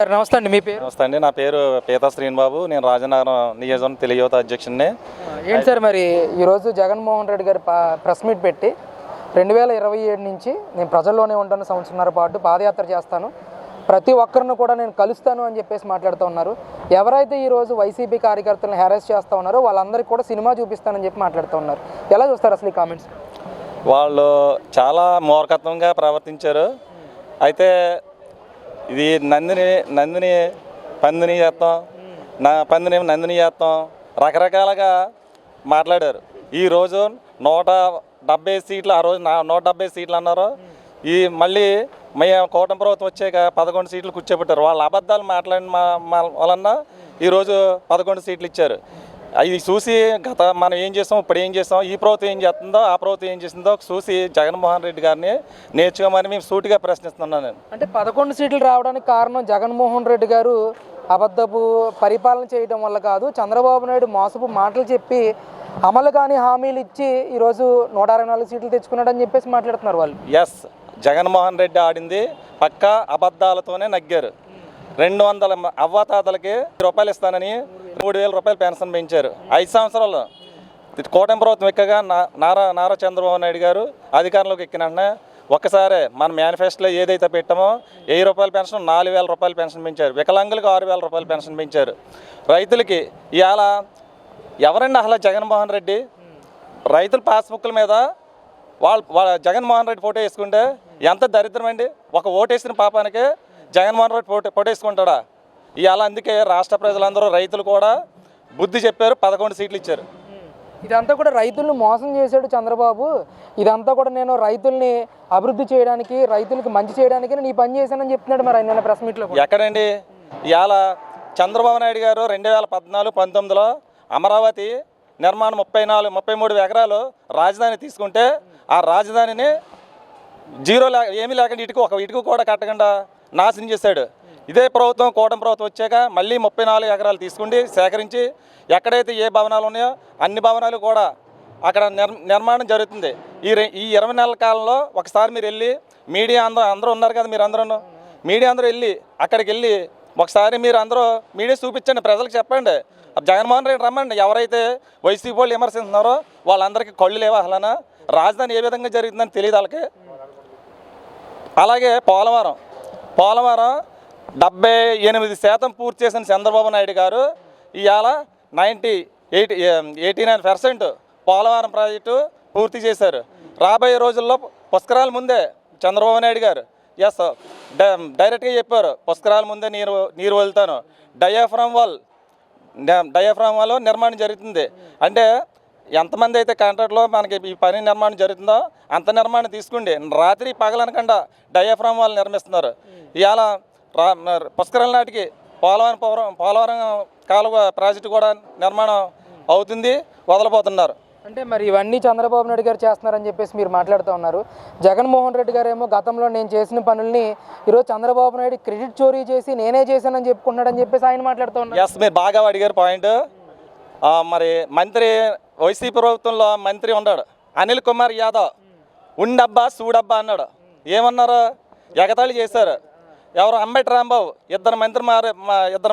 Sir నమస్తే అండి, మీ పేరు? నమస్తే అండి, నా పేరు పీతా శ్రీనిబాబు. నేను రాజనగరం నియోజకవర్గం తెలుగు యువత అధ్యక్షుడిని. ఏంటి సార్, మరి ఈరోజు జగన్మోహన్ రెడ్డి గారు ప్రెస్ మీట్ పెట్టి 2027 నుంచి నేను ప్రజల్లోనే ఉంటాను, సంవత్సరాల పాటు పాదయాత్ర చేస్తాను, ప్రతి ఒక్కరిని కూడా నేను కలుస్తాను అని చెప్పేసి మాట్లాడుతూ ఉన్నారు. ఎవరైతే ఈరోజు వైసీపీ కార్యకర్తలను హెరాస్ చేస్తూ ఉన్నారో వాళ్ళందరికీ కూడా సినిమా చూపిస్తానని చెప్పి మాట్లాడుతూ ఉన్నారు. ఎలా చూస్తారు అసలు ఈ కామెంట్స్? వాళ్ళు చాలా మూర్ఖత్వంగా ప్రవర్తించారు. అయితే ఇది నందిని పందిని చేస్తాం, పందిని నందిని చేస్తాం, రకరకాలుగా మాట్లాడారు. ఈరోజు 170 సీట్లు, ఆ రోజు 170 సీట్లు అన్నారు. ఈ మళ్ళీ మేము కూటమి ప్రభుత్వం వచ్చాక 11 సీట్లు కూర్చోబెట్టారు. వాళ్ళ అబద్ధాలు మాట్లాడిన వలన ఈరోజు 11 సీట్లు ఇచ్చారు. ఇది చూసి మనం ఏం చేస్తాం, ఇప్పుడు ఏం చేస్తాం, ఈ ప్రభుత్వం ఏం చేస్తుందో, ఆ ప్రభుత్వం ఏం చేస్తుందో చూసి జగన్మోహన్ రెడ్డి గారిని నేర్చుకోమని మేము సూటిగా ప్రశ్నిస్తున్నాను. నేను అంటే 11 సీట్లు రావడానికి కారణం జగన్మోహన్ రెడ్డి గారు అబద్ధపు పరిపాలన చేయడం వల్ల కాదు, చంద్రబాబు నాయుడు మోసపు మాటలు చెప్పి అమలు కాని హామీలు ఇచ్చి ఈరోజు 124 సీట్లు తెచ్చుకున్నాడని చెప్పేసి మాట్లాడుతున్నారు వాళ్ళు. ఎస్, జగన్మోహన్ రెడ్డి ఆడింది పక్కా అబద్ధాలతోనే నగ్గారు. 200 అవ్వాతాతలకి రూపాయలు ఇస్తానని 3,000 రూపాయలు పెన్షన్ పెంచారు. 5 సంవత్సరాలు కూటమి ప్రభుత్వం ఎక్కగా నారా చంద్రబాబు నాయుడు గారు అధికారంలోకి ఎక్కిన వెంటనే ఒక్కసారి మన మేనిఫెస్టోలో ఏదైతే పెట్టామో 1000 రూపాయల పెన్షన్ 4,000 రూపాయల పెన్షన్ పెంచారు. వికలాంగులకు 6,000 రూపాయల పెన్షన్ పెంచారు. రైతులకి ఇవాళ ఎవరండి అసలు జగన్మోహన్ రెడ్డి? రైతుల పాస్బుక్ల మీద వాళ్ళ జగన్మోహన్ రెడ్డి ఫోటో వేసుకుంటే ఎంత దరిద్రం అండి. ఒక ఓటేసిన పాపానికి జగన్మోహన్ రెడ్డి ఫోటో వేసుకుంటాడా? ఇవాళ అందుకే రాష్ట్ర ప్రజలందరూ రైతులు కూడా బుద్ధి చెప్పారు, 11 సీట్లు ఇచ్చారు. ఇదంతా కూడా రైతులను మోసం చేశాడు చంద్రబాబు. ఇదంతా కూడా నేను రైతుల్ని అభివృద్ధి చేయడానికి, రైతులకు మంచి చేయడానికి నేను ఈ పని చేశానని చెప్తున్నాడు. మరి ఆయన ప్రెస్ మీట్లో ఎక్కడండి? ఇవాళ చంద్రబాబు నాయుడు గారు 2014-19లో అమరావతి నిర్మాణం 33 ఎకరాలు రాజధాని తీసుకుంటే ఆ రాజధానిని ఏమీ లేకుండా ఒక ఇటుక కూడా కట్టకుండా నాశనం చేశాడు. ఇదే ప్రభుత్వం కూటమి ప్రభుత్వం వచ్చాక మళ్ళీ 34 ఎకరాలు తీసుకుండి సేకరించి ఎక్కడైతే ఏ భవనాలు ఉన్నాయో అన్ని భవనాలు కూడా అక్కడ నిర్మాణం జరుగుతుంది. ఈ 20 నెలల కాలంలో ఒకసారి మీరు వెళ్ళి మీడియా అందరూ ఉన్నారు కదా, మీరు అందరూ మీడియా అందరూ వెళ్ళి అక్కడికి వెళ్ళి ఒకసారి మీరు అందరూ మీడియా చూపించండి, ప్రజలకు చెప్పండి. జగన్మోహన్ రెడ్డి రమ్మండి. ఎవరైతే వైసీపీ వాళ్ళు విమర్శిస్తున్నారో వాళ్ళందరికీ కళ్ళు లేవా? అసలనా రాజధాని ఏ విధంగా జరుగుతుందని తెలియదు వాళ్ళకి. అలాగే పోలవరం 78% పూర్తి చేసిన చంద్రబాబు నాయుడు గారు ఇవాళ 89% పోలవరం ప్రాజెక్టు పూర్తి చేశారు. రాబోయే రోజుల్లో పుష్కరాల ముందే చంద్రబాబు నాయుడు గారు డైరెక్ట్గా చెప్పారు, పుష్కరాల ముందే నీరు వదులుతాను. డయాఫ్రామ్ వాల్ నిర్మాణం జరుగుతుంది. అంటే ఎంతమంది అయితే కాంట్రాక్ట్లో మనకి ఈ పని నిర్మాణం జరుగుతుందో అంత నిర్మాణం తీసుకోండి. రాత్రి పగలనకుండా డయాఫ్రామ్ వాల్ నిర్మిస్తున్నారు. ఇవాళ పుష్కరాల నాటికి పోలవరం కాలువ ప్రాజెక్టు కూడా నిర్మాణం అవుతుంది, వదలబోతున్నారు. అంటే మరి ఇవన్నీ చంద్రబాబు నాయుడు గారు చేస్తున్నారని చెప్పేసి మీరు మాట్లాడుతూ ఉన్నారు. జగన్మోహన్ రెడ్డి గారు ఏమో గతంలో నేను చేసిన పనుల్ని ఈరోజు చంద్రబాబు నాయుడు క్రెడిట్ చోరీ చేసి నేనే చేశానని చెప్పుకున్నాడని చెప్పేసి ఆయన మాట్లాడుతూ ఉన్నారు. ఎస్, మీరు బాగా అడిగారు పాయింట్. మరి మంత్రి వైసీపీ ప్రభుత్వంలో మంత్రి ఉన్నాడు అనిల్ కుమార్ యాదవ్, ఉండబ్బా సూడబ్బా అన్నాడు. ఏమన్నారు? ఎగతాళి చేశారు. ఎవరు? అంబటి రాంబాబు. ఇద్దరు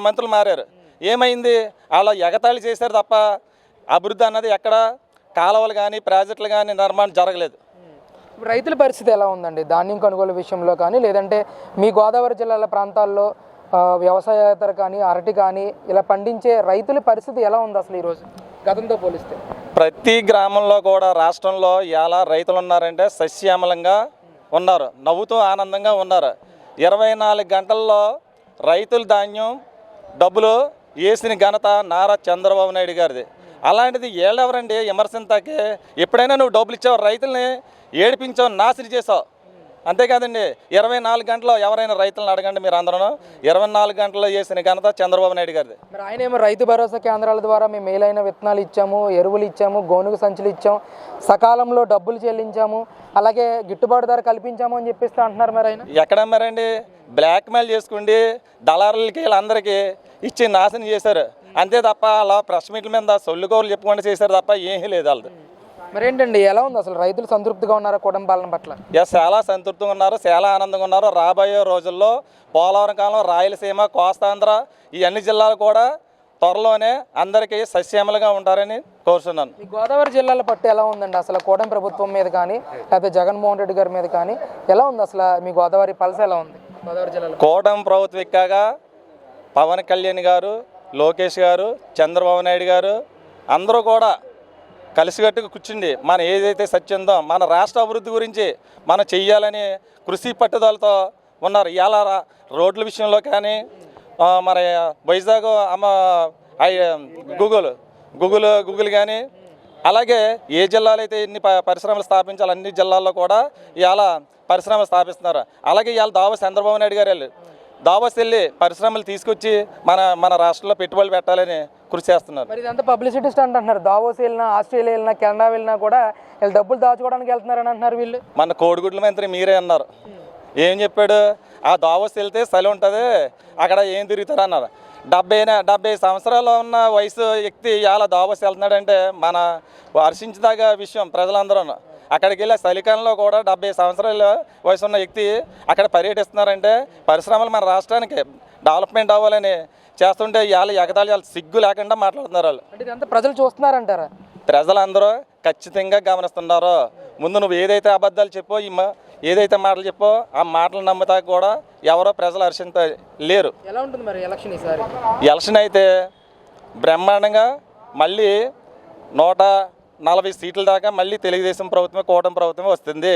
మంత్రులు మారారు. ఏమైంది? వాళ్ళు ఎగతాళి చేశారు తప్ప అభివృద్ధి అన్నది ఎక్కడ కాలువలు కానీ ప్రాజెక్టులు కానీ నిర్మాణం జరగలేదు. రైతుల పరిస్థితి ఎలా ఉందండి? ధాన్యం కొనుగోలు విషయంలో కానీ, లేదంటే మీ గోదావరి జిల్లాల ప్రాంతాల్లో వ్యవసాయేతర కానీ, అరటి కానీ ఇలా పండించే రైతుల పరిస్థితి ఎలా ఉంది అసలు ఈరోజు గతంతో పోలిస్తే? ప్రతి గ్రామంలో కూడా రాష్ట్రంలో ఎలా రైతులు ఉన్నారంటే సస్యామలంగా ఉన్నారు, నవ్వుతూ ఆనందంగా ఉన్నారు. 24 గంటల్లో రైతులు ధాన్యం డబ్బులు వేసిన ఘనత నారా చంద్రబాబు నాయుడు గారిది. అలాంటిది ఏళ్ళెవరండి విమర్శించకే? ఎప్పుడైనా నువ్వు డబ్బులు ఇచ్చావు, రైతుల్ని ఏడిపించావు, నాశనం చేసావు, అంతేకాదండి. 24 గంటల్లో ఎవరైనా రైతులను అడగండి మీరు అందరూ. 24 గంటల్లో చేసిన ఘనత చంద్రబాబు నాయుడు గారిది. మరి ఆయన ఏమో రైతు భరోసా కేంద్రాల ద్వారా మేము మేలైన విత్తనాలు ఇచ్చాము, ఎరువులు ఇచ్చాము, గోనుగు సంచులు ఇచ్చాము, సకాలంలో డబ్బులు చెల్లించాము, అలాగే గిట్టుబాటు ధర కల్పించాము అని చెప్పేసి అంటున్నారు. మరి ఆయన ఎక్కడమ్మారండి? బ్లాక్మెయిల్ చేసుకుండి దళారులకి వీళ్ళందరికీ ఇచ్చి నాశనం చేశారు అంతే తప్ప అలా ప్రెస్ మీట్ల మీద సొల్లుకోలు చెప్పుకుంటూ చేశారు తప్ప ఏమీ లేదు వాళ్ళది. మరేంటండి ఎలా ఉంది అసలు రైతులు సంతృప్తిగా ఉన్నారా కూటమి పాలన పట్ల? చాలా సంతృప్తిగా ఉన్నారు, చాలా ఆనందంగా ఉన్నారు. రాబోయే రోజుల్లో పోలవరం కాలం, రాయలసీమ, కోస్తాంధ్ర ఈ అన్ని జిల్లాలు కూడా త్వరలోనే అందరికీ సస్యమలుగా ఉంటారని కోరుతున్నాను. ఈ గోదావరి జిల్లాల పట్టు ఎలా ఉందండి అసలు కూటమి ప్రభుత్వం మీద కానీ లేకపోతే జగన్మోహన్ రెడ్డి గారి మీద కానీ ఎలా ఉంది అసలు మీ గోదావరి పల్స ఎలా ఉంది గోదావరి జిల్లాలో? కూటమి ప్రభుత్వం ఎక్కాక పవన్ కళ్యాణ్ గారు, లోకేష్ గారు, చంద్రబాబు నాయుడు గారు అందరూ కూడా కలిసికట్టుగా కూర్చుండి మన ఏదైతే సత్యందో మన రాష్ట్ర అభివృద్ధి గురించి మనం చెయ్యాలని కృషి పట్టుదలతో ఉన్నారు. ఇవాళ రోడ్ల విషయంలో కానీ మరి వైజాగ్ గూగుల్ కానీ అలాగే ఏ జిల్లాలో అయితే ఎన్ని పరిశ్రమలు స్థాపించాలి అన్ని జిల్లాల్లో కూడా ఇవాళ పరిశ్రమలు స్థాపిస్తున్నారు. అలాగే ఇవాళ దావోస్ చంద్రబాబు నాయుడు గారు దావోస్ వెళ్ళి పరిశ్రమలు తీసుకొచ్చి మన రాష్ట్రంలో పెట్టుబడులు పెట్టాలని కృషి చేస్తున్నారు. మరి ఇదంతా పబ్లిసిటీ స్టంట్ అంటున్నారు. దావోస్ వెళ్ళినా, ఆస్ట్రేలియా వెళ్ళినా, కెనడా వెళ్ళినా కూడా వీళ్ళు డబ్బులు దాచుకోవడానికి వెళ్తున్నారని అంటున్నారు వీళ్ళు. మన కోడిగుడ్ల మంత్రి మీరే అన్నారు. ఏం చెప్పాడు? ఆ దావోస్ వెళ్తే చలి ఉంటుంది, అక్కడ ఏం తిరుగుతారు అన్నారు. 70 సంవత్సరాలు ఉన్న వయసు వ్యక్తి ఇలా దావోస్ వెళ్తున్నాడంటే మన హర్షించదగ్గ విషయం. ప్రజలందరూ అక్కడికి వెళ్ళి చలికాలంలో కూడా 70 సంవత్సరాల వయసు ఉన్న వ్యక్తి అక్కడ పర్యటిస్తున్నారంటే పరిశ్రమలు మన రాష్ట్రానికి డెవలప్మెంట్ అవ్వాలని చేస్తుంటే ఇవాళ ఎగతాళి చాలా సిగ్గు లేకుండా మాట్లాడుతున్నారు వాళ్ళు. అంటే ఇదంతా ప్రజలు చూస్తున్నారంటారా? ప్రజలందరూ ఖచ్చితంగా గమనిస్తున్నారు. ముందు నువ్వు ఏదైతే అబద్ధాలు చెప్పో ఏదైతే మాటలు చెప్పో ఆ మాటలు నమ్ముతా కూడా ఎవరో ప్రజలు హర్షించ లేరు. ఎలా ఉంటుంది మరి ఎలక్షన్ ఈసారి? ఎలక్షన్ అయితే బ్రహ్మాండంగా మళ్ళీ 140 సీట్ల దాకా మళ్ళీ తెలుగుదేశం ప్రభుత్వమే, కూటమి ప్రభుత్వమే వస్తుంది.